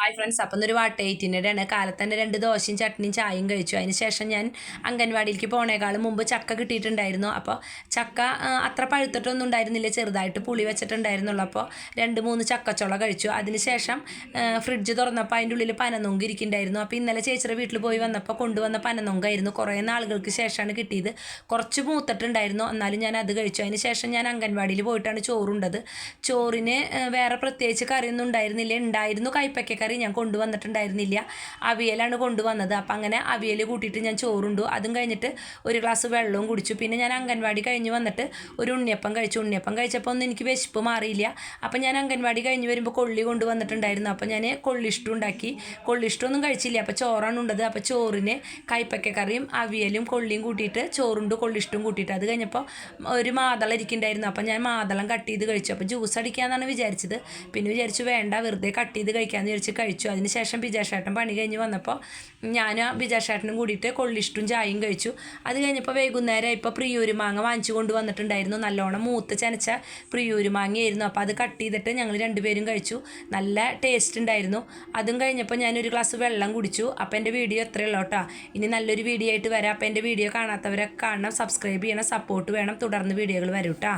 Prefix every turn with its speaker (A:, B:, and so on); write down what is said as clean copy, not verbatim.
A: Hi friends, അപ്പം ഒരു വാട്ടേറ്റിൻ്റെയാണ് കാലത്ത് തന്നെ 2 ദോശയും ചട്നിയും ചായയും കഴിച്ചു. അതിന് ശേഷം ഞാൻ അംഗൻവാടിയിലേക്ക് പോണേക്കാളും മുമ്പ് ചക്ക കിട്ടിയിട്ടുണ്ടായിരുന്നു. അപ്പോൾ ചക്ക അത്ര പഴുത്തിട്ടൊന്നും ഉണ്ടായിരുന്നില്ല, ചെറുതായിട്ട് പുളി വെച്ചിട്ടുണ്ടായിരുന്നുള്ളൂ. അപ്പോൾ 2-3 ചക്കച്ചുള കഴിച്ചു. അതിന് ശേഷം ഫ്രിഡ്ജ് തുറന്നപ്പോൾ അതിൻ്റെ ഉള്ളിൽ പനനൊങ്ക് ഇരിക്കുന്നുണ്ടായിരുന്നു. അപ്പോൾ ഇന്നലെ ചേച്ചിയുടെ വീട്ടിൽ പോയി വന്നപ്പോൾ കൊണ്ടുവന്ന പനനൊങ്കായിരുന്നു. കുറേ നാളുകൾക്ക് ശേഷമാണ് കിട്ടിയത്. കുറച്ച് മൂത്തിട്ടുണ്ടായിരുന്നു, എന്നാലും ഞാൻ അത് കഴിച്ചു. അതിന് ശേഷം ഞാൻ അംഗൻവാടിയിൽ പോയിട്ടാണ് ചോറുണ്ടത്. ചോറിന് വേറെ പ്രത്യേകിച്ച് കറിയൊന്നും ഉണ്ടായിരുന്നില്ല. ഉണ്ടായിരുന്നു കൈപ്പയ്ക്ക കറി, ഞാൻ കൊണ്ടുവന്നിട്ടുണ്ടായിരുന്നില്ല. അവിയലാണ് കൊണ്ടുവന്നത്. അപ്പം അങ്ങനെ അവിയൽ കൂട്ടിയിട്ട് ഞാൻ ചോറുണ്ടു. അതും കഴിഞ്ഞിട്ട് ഒരു ഗ്ലാസ് വെള്ളവും കുടിച്ചു. പിന്നെ ഞാൻ അംഗൻവാടി കഴിഞ്ഞ് വന്നിട്ട് ഒരു ഉണ്ണിയപ്പം കഴിച്ചു. ഉണ്ണിയപ്പം കഴിച്ചപ്പോൾ ഒന്നും എനിക്ക് വിശപ്പ് മാറിയില്ല. അപ്പം ഞാൻ അംഗൻവാടി കഴിഞ്ഞ് വരുമ്പോൾ കൊള്ളി കൊണ്ടുവന്നിട്ടുണ്ടായിരുന്നു. അപ്പം ഞാൻ കൊള്ളിഷ്ടം ഉണ്ടാക്കി. കൊള്ളിഷ്ടമൊന്നും കഴിച്ചില്ല, അപ്പോൾ ചോറാണ് ഉണ്ടത്. അപ്പോൾ ചോറിന് കൈപ്പയ്ക്ക കറിയും അവിയലും കൊള്ളിയും കൂട്ടിയിട്ട് ചോറുണ്ട്, കൊള്ളിഷ്ടവും കൂട്ടിയിട്ട്. അത് കഴിഞ്ഞപ്പോൾ ഒരു മാതളം ഇരിക്കുന്നുണ്ടായിരുന്നു. അപ്പം ഞാൻ മാതളം കട്ട് ചെയ്ത് കഴിച്ചു. അപ്പോൾ ജ്യൂസ് അടിക്കാമെന്നാണ് വിചാരിച്ചത്. പിന്നെ വിചാരിച്ചു വേണ്ട, വെറുതെ കട്ട് ചെയ്ത് കഴിക്കാമെന്ന് വിചാരിച്ച് കഴിച്ചു. അതിന് ശേഷം ബിജാഷേട്ടൻ പണി കഴിഞ്ഞ് വന്നപ്പോൾ ഞാൻ ബിജാഷേട്ടനും കൂടിയിട്ട് കൊള്ളിഷ്ടവും ചായയും കഴിച്ചു. അത് കഴിഞ്ഞപ്പോൾ വൈകുന്നേരം ഇപ്പോൾ പ്രിയൂര് മാങ്ങ വാങ്ങിച്ചു കൊണ്ട് വന്നിട്ടുണ്ടായിരുന്നു. നല്ലോണം മൂത്ത് ചനച്ച പ്രിയൂര് മാങ്ങയായിരുന്നു. അപ്പോൾ അത് കട്ട് ചെയ്തിട്ട് ഞങ്ങൾ രണ്ടുപേരും കഴിച്ചു. നല്ല ടേസ്റ്റ് ഉണ്ടായിരുന്നു. അതും കഴിഞ്ഞപ്പോൾ ഞാനൊരു ഗ്ലാസ് വെള്ളം കുടിച്ചു. അപ്പോൾ എൻ്റെ വീഡിയോ എത്രയുള്ളൂ കേട്ടോ. ഇനി നല്ലൊരു വീഡിയോ ആയിട്ട് വരാം. അപ്പോൾ എൻ്റെ വീഡിയോ കാണാത്തവരെ കാണണം, സബ്സ്ക്രൈബ് ചെയ്യണം, സപ്പോർട്ട് വേണം. തുടർന്ന് വീഡിയോകൾ വരും കേട്ടോ.